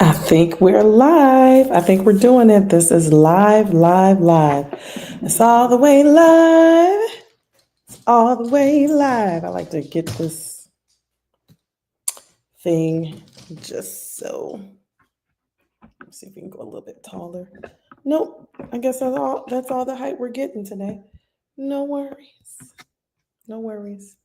I think we're live. I think we're doing it. This is live, live, live. It's all the way live. All the way live. I like to get this thing just so. Let's see if we can go a little bit taller. Nope. I guess that's all the height we're getting today. No worries. No worries.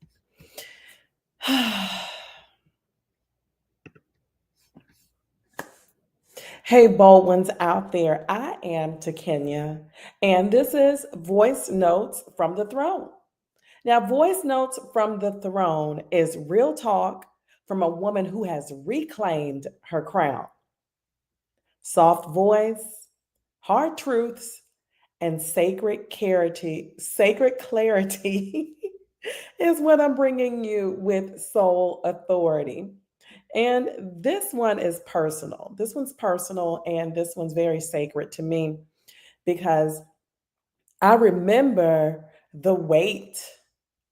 Hey, bold ones out there. I am Takenya, and this is Voice Notes from the Throne. Now, Voice Notes from the Throne is real talk from a woman who has reclaimed her crown. Soft voice, hard truths, and sacred clarity is what I'm bringing you with soul authority. And this one is personal. This one's personal, and this one's very sacred to me because I remember the weight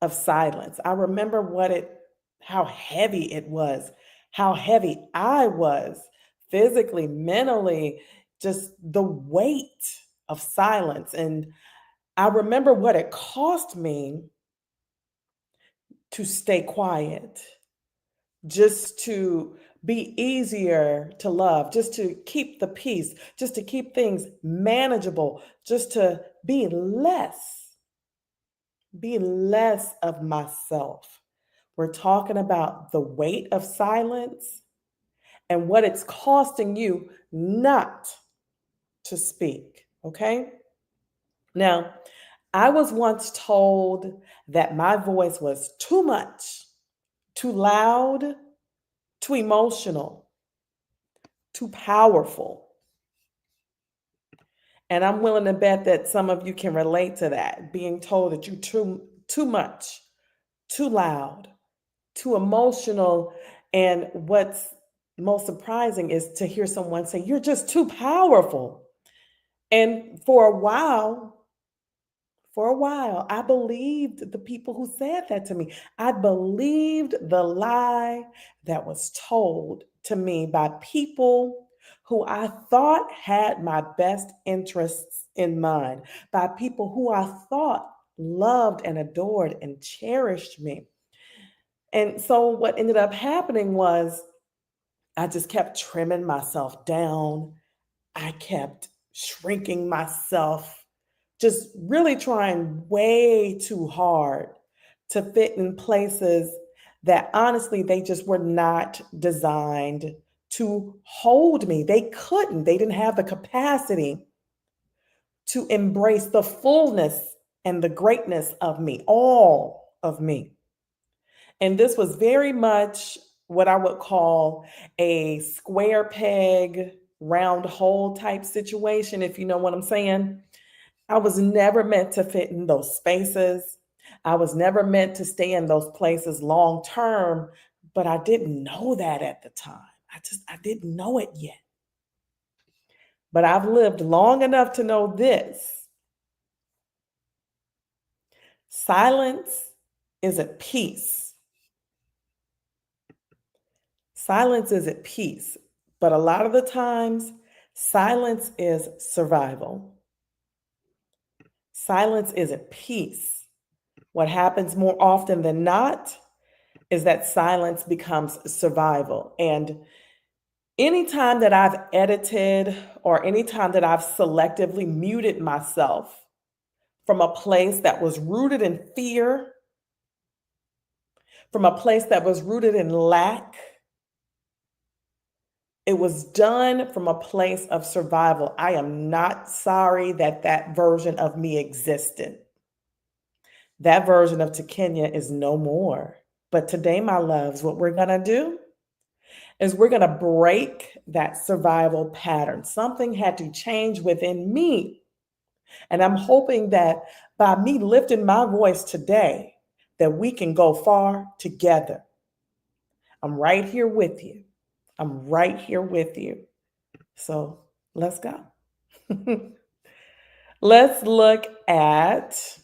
of silence. I remember how heavy it was, how heavy I was physically, mentally, just the weight of silence. And I remember what it cost me to stay quiet, just to be easier to love, just to keep the peace, just to keep things manageable, just to be less of myself. We're talking about the weight of silence and what it's costing you not to speak. Okay. Now, I was once told that my voice was too much, too loud, too emotional, too powerful. And I'm willing to bet that some of you can relate to that, being told that you're too much, too loud, too emotional. And what's most surprising is to hear someone say, "You're just too powerful." And for a while, I believed the people who said that to me. I believed the lie that was told to me by people who I thought had my best interests in mind, by people who I thought loved and adored and cherished me. And so what ended up happening was I just kept trimming myself down. I kept shrinking myself, just really trying way too hard to fit in places that honestly they just were not designed to hold me. They couldn't, they didn't have the capacity to embrace the fullness and the greatness of me, all of me. And this was very much what I would call a square peg, round hole type situation, if you know what I'm saying. I was never meant to fit in those spaces. I was never meant to stay in those places long term, but I didn't know that at the time. I didn't know it yet. But I've lived long enough to know this. Silence is at peace. Silence is at peace. But a lot of the times, silence is survival. Silence is at peace. What happens more often than not is that silence becomes survival. And anytime that I've edited or anytime that I've selectively muted myself from a place that was rooted in fear, from a place that was rooted in lack, it was done from a place of survival. I am not sorry that that version of me existed. That version of Takenya is no more. But today, my loves, what we're going to do is we're going to break that survival pattern. Something had to change within me. And I'm hoping that by me lifting my voice today, that we can go far together. I'm right here with you. I'm right here with you. So let's go. Let's look at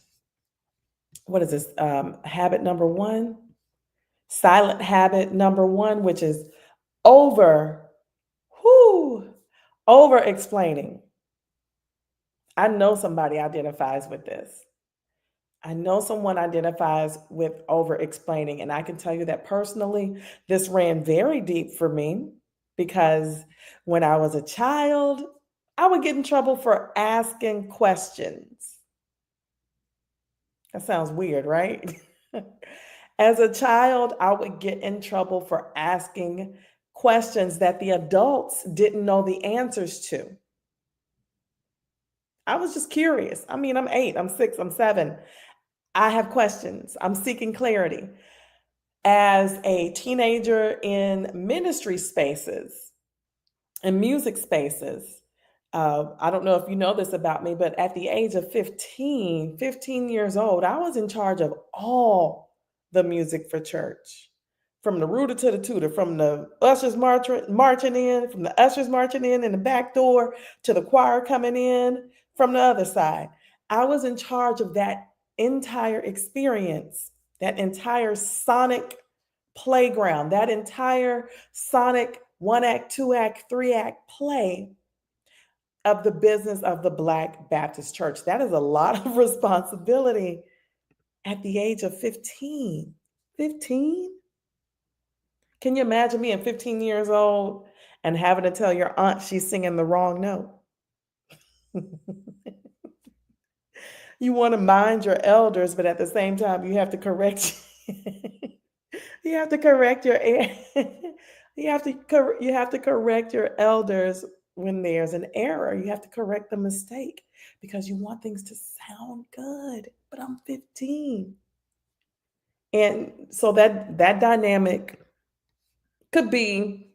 what is this? Habit number one, silent habit number one, which is over Over explaining. I know somebody identifies with this. I know someone identifies with over explaining, and I can tell you that personally, this ran very deep for me because when I was a child, I would get in trouble for asking questions. That sounds weird, right? As a child, I would get in trouble for asking questions that the adults didn't know the answers to. I was just curious. I mean, I'm 8, I'm 6, I'm 7. I have questions. I'm seeking clarity. As a teenager in ministry spaces and music spaces, I don't know if you know this about me, but at the age of 15 years old, I was in charge of all the music for church. From the rooter to the tutor, from the ushers marching in, from the ushers marching in the back door to the choir coming in from the other side. I was in charge of that entire experience, that entire sonic playground, that entire sonic 1 act, 2 act, 3 act play of the business of the Black Baptist Church. That is a lot of responsibility at the age of 15. 15? Can you imagine being 15 years old and having to tell your aunt she's singing the wrong note? You want to mind your elders, but at the same time, you have to correct. You have to correct your. You have to correct your elders when there's an error. You have to correct the mistake because you want things to sound good. But I'm 15, and so that dynamic could be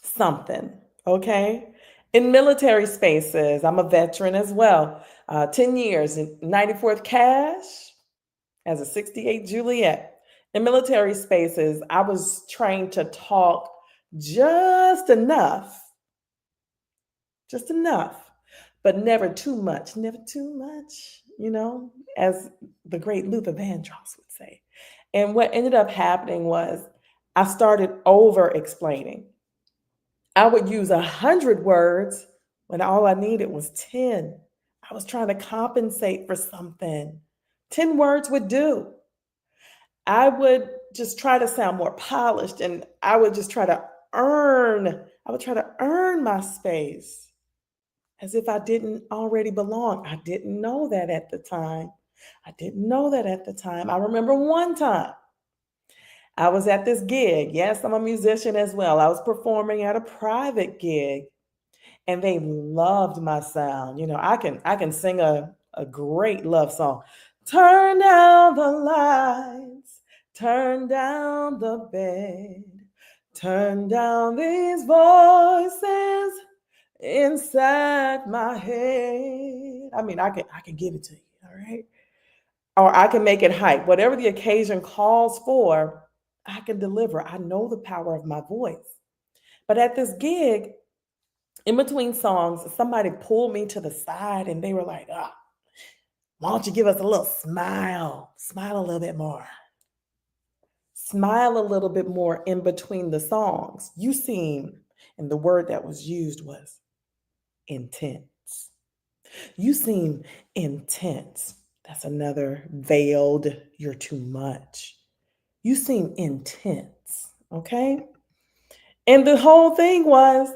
something, okay? In military spaces, I'm a veteran as well. 10 years in 94th Cash as a 68 Juliet. In military spaces, I was trained to talk just enough, but never too much, never too much, as the great Luther Vandross would say. And what ended up happening was I started over explaining. I would use 100 words when all I needed was 10. I was trying to compensate for something. 10 words would do. I would just try to sound more polished and I would just try to earn my space as if I didn't already belong. I didn't know that at the time. I remember one time I was at this gig. Yes, I'm a musician as well. I was performing at a private gig and they loved my sound. I can sing a great love song. Turn down the lights, turn down the bed, turn down these voices inside my head. I mean, I can give it to you, all right? Or I can make it hype. Whatever the occasion calls for, I can deliver. I know the power of my voice. But at this gig, in between songs, somebody pulled me to the side and they were like, why don't you give us a little smile? Smile a little bit more. Smile a little bit more in between the songs. You seem, and the word that was used was intense. You seem intense. That's another veiled, you're too much. You seem intense, okay? And the whole thing was,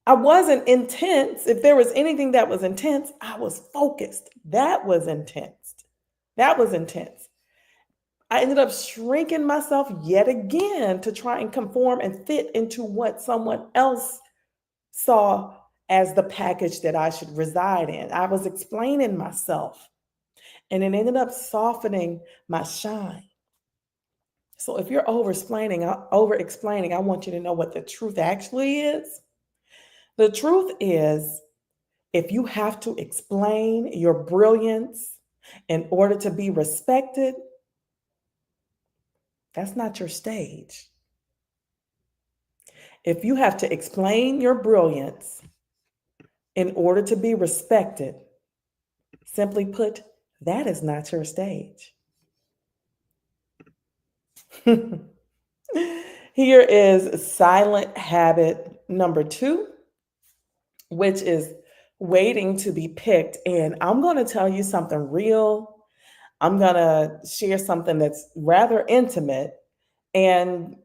I wasn't intense. If there was anything that was intense, I was focused. That was intense. That was intense. I ended up shrinking myself yet again to try and conform and fit into what someone else saw as the package that I should reside in. I was explaining myself, and it ended up softening my shine. So if you're over explaining, I want you to know what the truth actually is. The truth is, if you have to explain your brilliance in order to be respected, that's not your stage. If you have to explain your brilliance in order to be respected, simply put, that is not your stage. Here is Silent Habit number two, which is waiting to be picked. And I'm going to tell you something real. I'm going to share something that's rather intimate and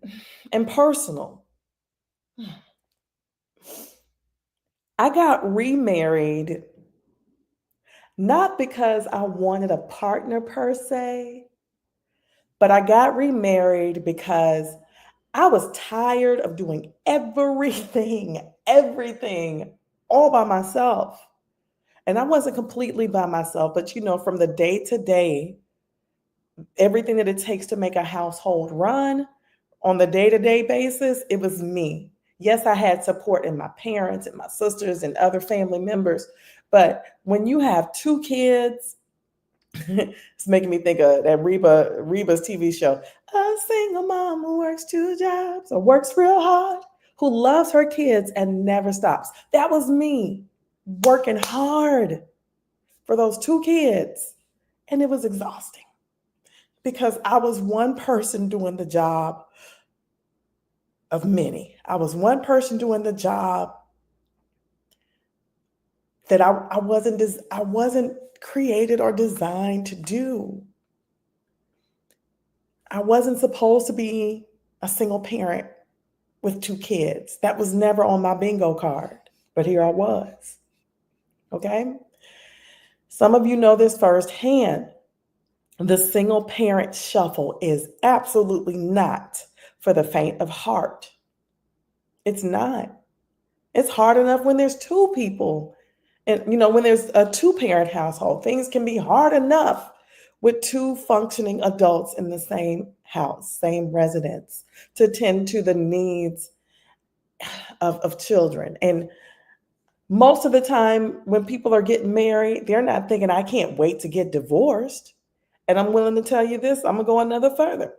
and personal. I got remarried not because I wanted a partner per se, but I got remarried because I was tired of doing everything all by myself. And I wasn't completely by myself, but from the day to day, everything that it takes to make a household run on the day to day basis, it was me. Yes, I had support in my parents and my sisters and other family members. But when you have two kids, it's making me think of that Reba's TV show. A single mom who works two jobs or works real hard, who loves her kids and never stops. That was me working hard for those two kids. And it was exhausting because I was one person doing the job of many. I was one person doing the job that I wasn't created or designed to do. I wasn't supposed to be a single parent with two kids. That was never on my bingo card, but here I was. Okay? Some of you know this firsthand. The single parent shuffle is absolutely not for the faint of heart. It's not. It's hard enough when there's two people. And when there's a two-parent household, things can be hard enough with two functioning adults in the same house, same residence, to tend to the needs of children. And most of the time when people are getting married, they're not thinking, I can't wait to get divorced. And I'm willing to tell you this, I'm gonna go another further.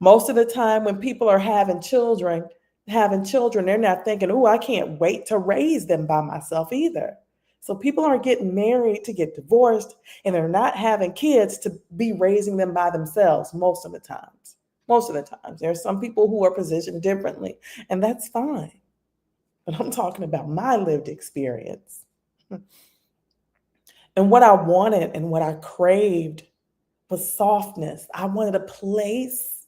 Most of the time when people are having children, they're not thinking, oh, I can't wait to raise them by myself either. So people aren't getting married to get divorced, and they're not having kids to be raising them by themselves most of the times. Most of the times. There are some people who are positioned differently, and that's fine. But I'm talking about my lived experience. And what I wanted and what I craved was softness. I wanted a place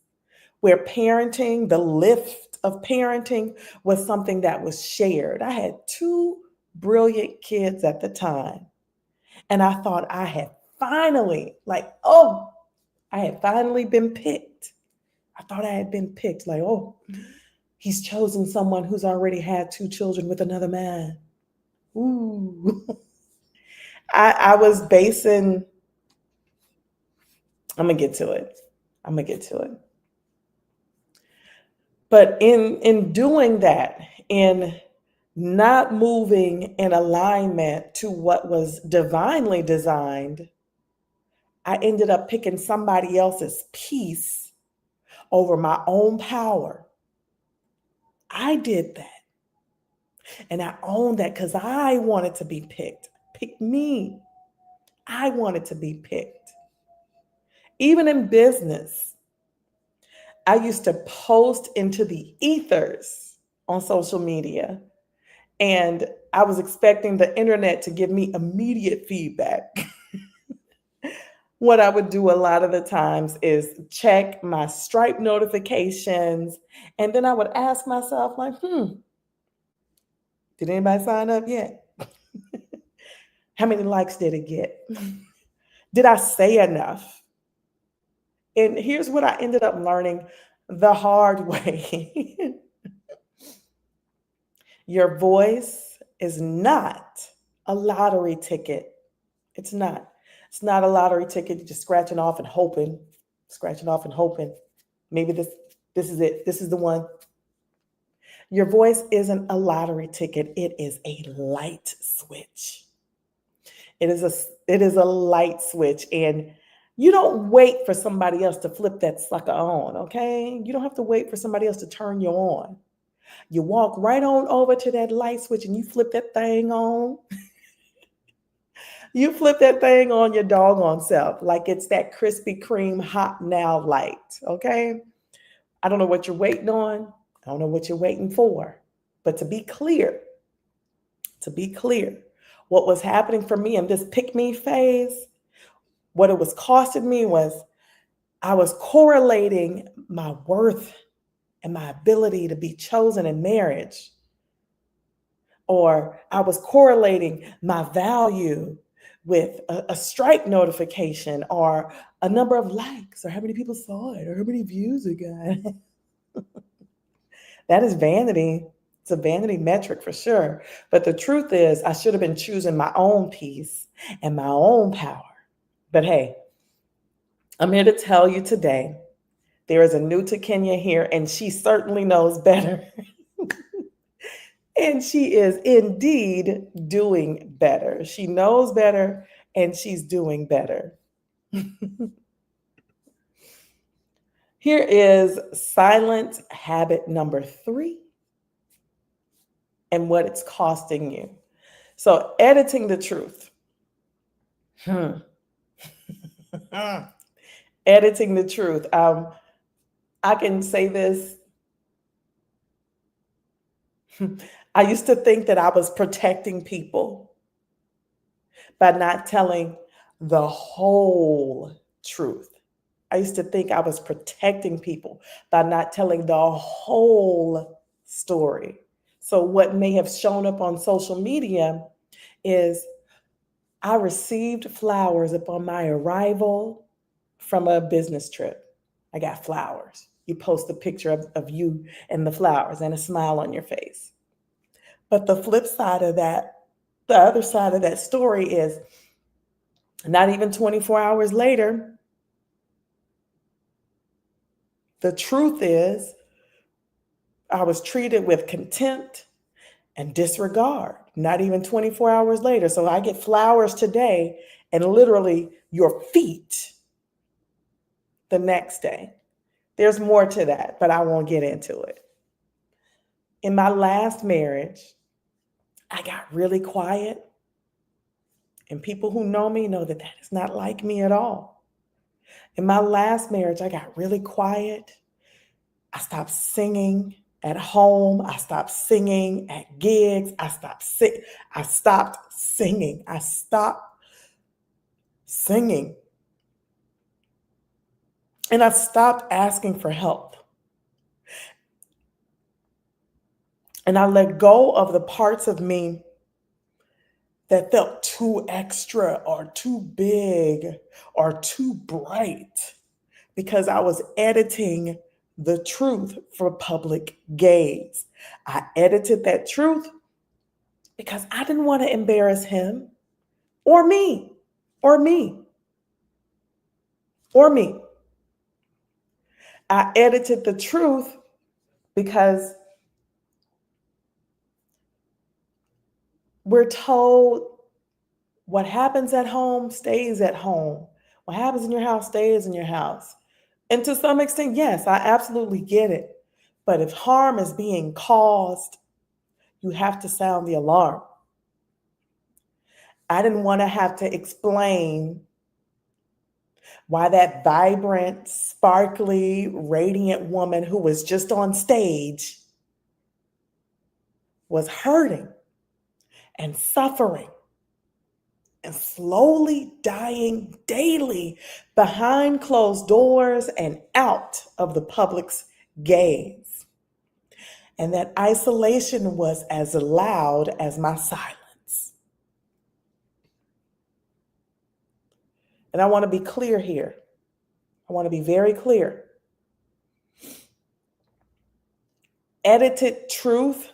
where parenting, the lift of parenting, was something that was shared. I had two brilliant kids at the time, and I thought I had finally, I had finally been picked. I thought I had been picked, like, oh, he's chosen someone who's already had two children with another man. Ooh. I was basing, I'm gonna get to it. I'm gonna get to it. But in doing that, in not moving in alignment to what was divinely designed, I ended up picking somebody else's peace over my own power. I did that. And I owned that because I wanted to be picked. Pick me. I wanted to be picked. Even in business, I used to post into the ethers on social media, and I was expecting the internet to give me immediate feedback. What I would do a lot of the times is check my Stripe notifications, and then I would ask myself, like, did anybody sign up yet? How many likes did it get? Did I say enough? And here's what I ended up learning the hard way. Your voice is not a lottery ticket. It's not. It's not a lottery ticket. You're just scratching off and hoping, scratching off and hoping. Maybe this is it. This is the one. Your voice isn't a lottery ticket. It is a light switch. It is a light switch, and you don't wait for somebody else to flip that sucker on, okay? You don't have to wait for somebody else to turn you on. You walk right on over to that light switch and you flip that thing on. You flip that thing on your doggone self like it's that Krispy Kreme hot now light, okay? I don't know what you're waiting on. I don't know what you're waiting for. But to be clear, what was happening for me in this pick me phase, what it was costing me was I was correlating my worth and my ability to be chosen in marriage, or I was correlating my value with a strike notification or a number of likes or how many people saw it or how many views it got. That is vanity. It's a vanity metric for sure. But the truth is, I should have been choosing my own peace and my own power. But hey, I'm here to tell you today there is a new Takenya here, and she certainly knows better. And she is indeed doing better. She knows better and she's doing better. Here is silent habit number 3 and what it's costing you. So, editing the truth. Editing the truth. I can say this. I used to think that I was protecting people by not telling the whole truth. I used to think I was protecting people by not telling the whole story. So, what may have shown up on social media is I received flowers upon my arrival from a business trip. I got flowers. You post a picture of you and the flowers and a smile on your face. But the flip side of that, the other side of that story is not even 24 hours later, the truth is I was treated with contempt and disregard, not even 24 hours later. So I get flowers today and literally your feet the next day. There's more to that, but I won't get into it. In my last marriage, I got really quiet. And people who know me know that that is not like me at all. In my last marriage, I got really quiet. I stopped singing at home. I stopped singing at gigs. I stopped singing. I stopped singing. And I stopped asking for help. And I let go of the parts of me that felt too extra or too big or too bright because I was editing the truth for public gaze. I edited that truth because I didn't want to embarrass him or me or me or me. I edited the truth because we're told what happens at home stays at home. What happens in your house stays in your house. And to some extent, yes, I absolutely get it. But if harm is being caused, you have to sound the alarm. I didn't want to have to explain why that vibrant, sparkly, radiant woman who was just on stage was hurting and suffering and slowly dying daily behind closed doors and out of the public's gaze. And that isolation was as loud as my silence. And I want to be clear here. I want to be very clear. Edited truth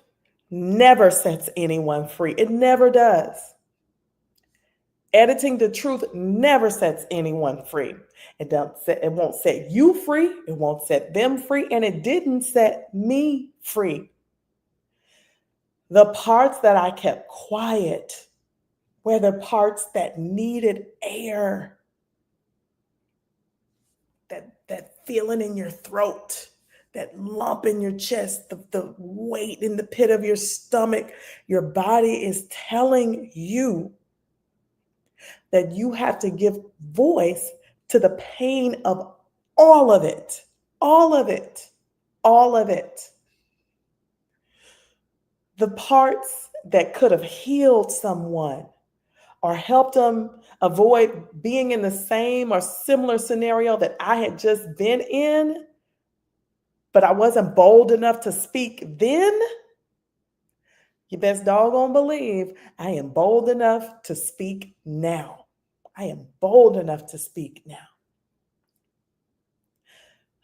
never sets anyone free. It never does. Editing the truth never sets anyone free. It won't set you free. It won't set them free. And it didn't set me free. The parts that I kept quiet were the parts that needed air. That feeling in your throat, that lump in your chest, the weight in the pit of your stomach. Your body is telling you that you have to give voice to the pain of all of it, all of it, all of it. the parts that could have healed someone or helped them avoid being in the same or similar scenario that I had just been in, but I wasn't bold enough to speak then, you best doggone believe I am bold enough to speak now. I am bold enough to speak now.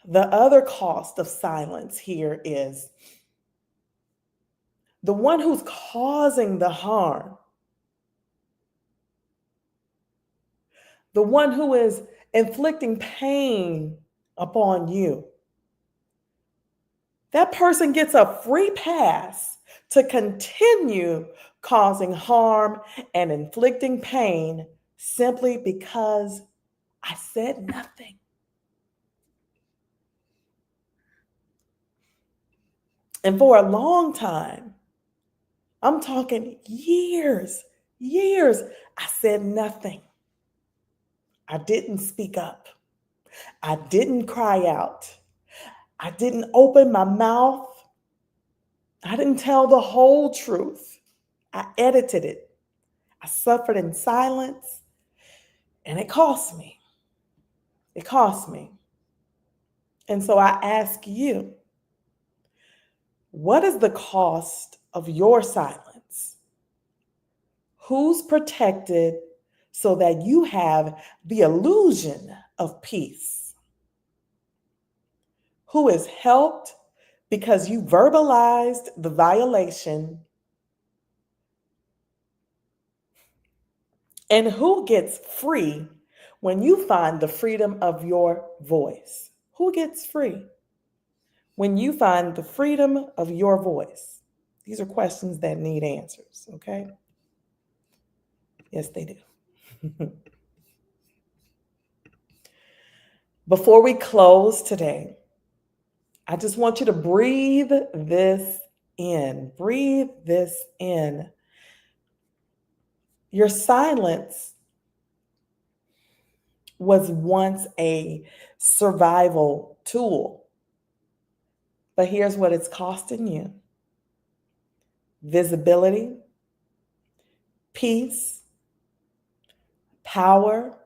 The other cost of silence here is the one who's causing the harm, the one who is inflicting pain upon you. That person gets a free pass to continue causing harm and inflicting pain simply because I said nothing. And for a long time, I'm talking years, I said nothing. I didn't speak up. I didn't cry out. I didn't open my mouth. I didn't tell the whole truth. I edited it. I suffered in silence, and it cost me. It cost me. And so I ask you, what is the cost of your silence? Who's protected so that you have the illusion of peace? Who is helped because you verbalized the violation? And who gets free when you find the freedom of your voice? Who gets free when you find the freedom of your voice? These are questions that need answers, okay? Yes, they do. Before we close today, I just want you to breathe this in. Breathe this in. Your silence was once a survival tool, but here's what it's costing you: visibility, peace, power,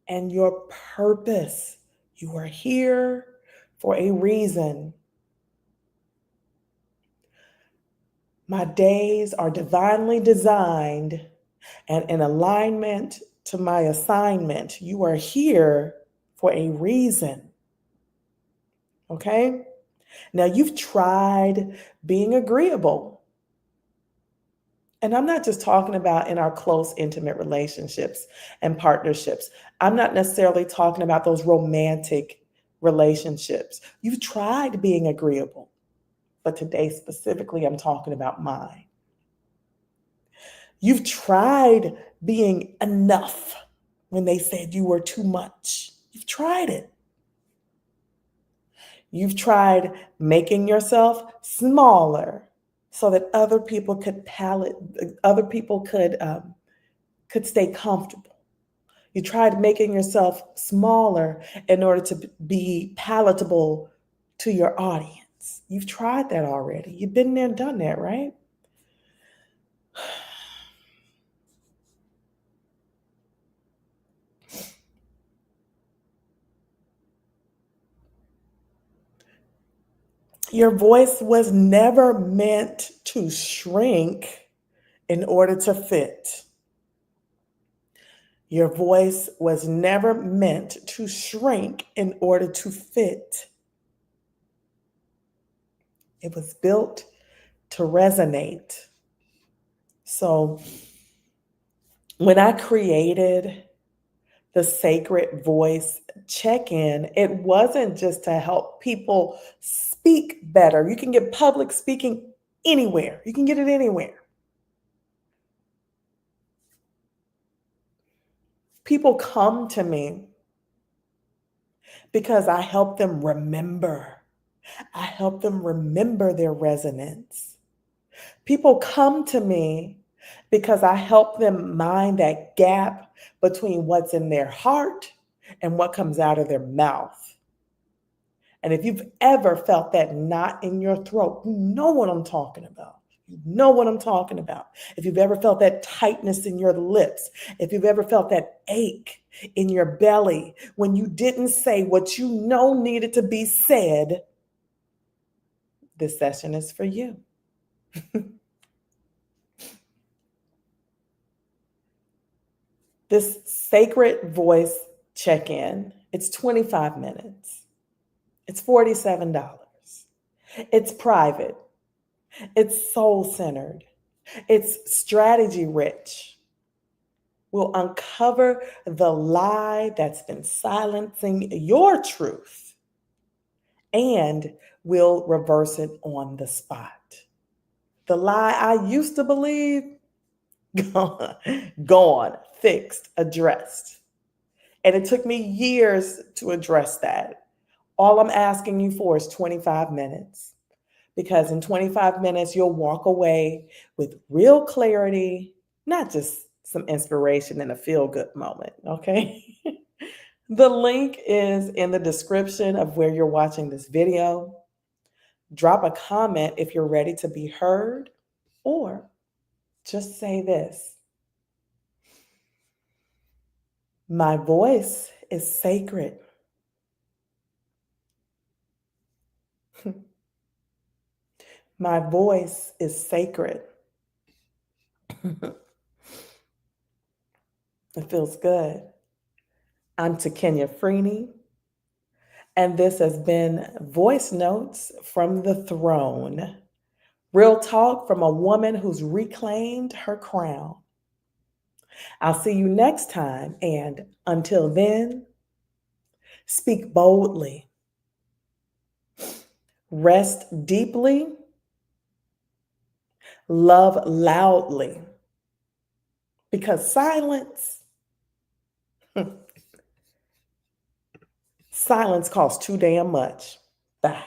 and your purpose. You are here for a reason. My days are divinely designed and in alignment to my assignment. You are here for a reason. Okay? Now, you've tried being agreeable. And I'm not just talking about in our close, intimate relationships and partnerships. I'm not necessarily talking about those romantic relationships. You've tried being agreeable, but today specifically, I'm talking about mine. You've tried being enough when they said you were too much. You've tried it. You've tried making yourself smaller so that other people could stay comfortable. You tried making yourself smaller in order to be palatable to your audience. You've tried that already. You've been there and done that, right? Your voice was never meant to shrink in order to fit. Your voice was never meant to shrink in order to fit. It was built to resonate. So when I created the Sacred Voice check-in, it wasn't just to help people speak better. You can get public speaking anywhere. You can get it anywhere. People come to me because I help them remember. I help them remember their resonance. People come to me because I help them mind that gap between what's in their heart and what comes out of their mouth. And if you've ever felt that knot in your throat, you know what I'm talking about. You know what I'm talking about. If you've ever felt that tightness in your lips, if you've ever felt that ache in your belly when you didn't say what you know needed to be said, this session is for you. This sacred voice check in, it's 25 minutes. It's $47. It's private. It's soul centered. It's strategy rich. We'll uncover the lie that's been silencing your truth, and we'll reverse it on the spot. The lie I used to believe, gone, fixed, addressed. And it took me years to address that. All I'm asking you for is 25 minutes, because in 25 minutes, you'll walk away with real clarity, not just some inspiration and a feel good moment, okay? The link is in the description of where you're watching this video. Drop a comment if you're ready to be heard, or just say this: my voice is sacred. My voice is sacred. It feels good. I'm Takenya Freeney, and this has been Voice Notes from the Throne. Real talk from a woman who's reclaimed her crown. I'll see you next time, and until then, speak boldly, rest deeply, love loudly, because silence costs too damn much. Bye.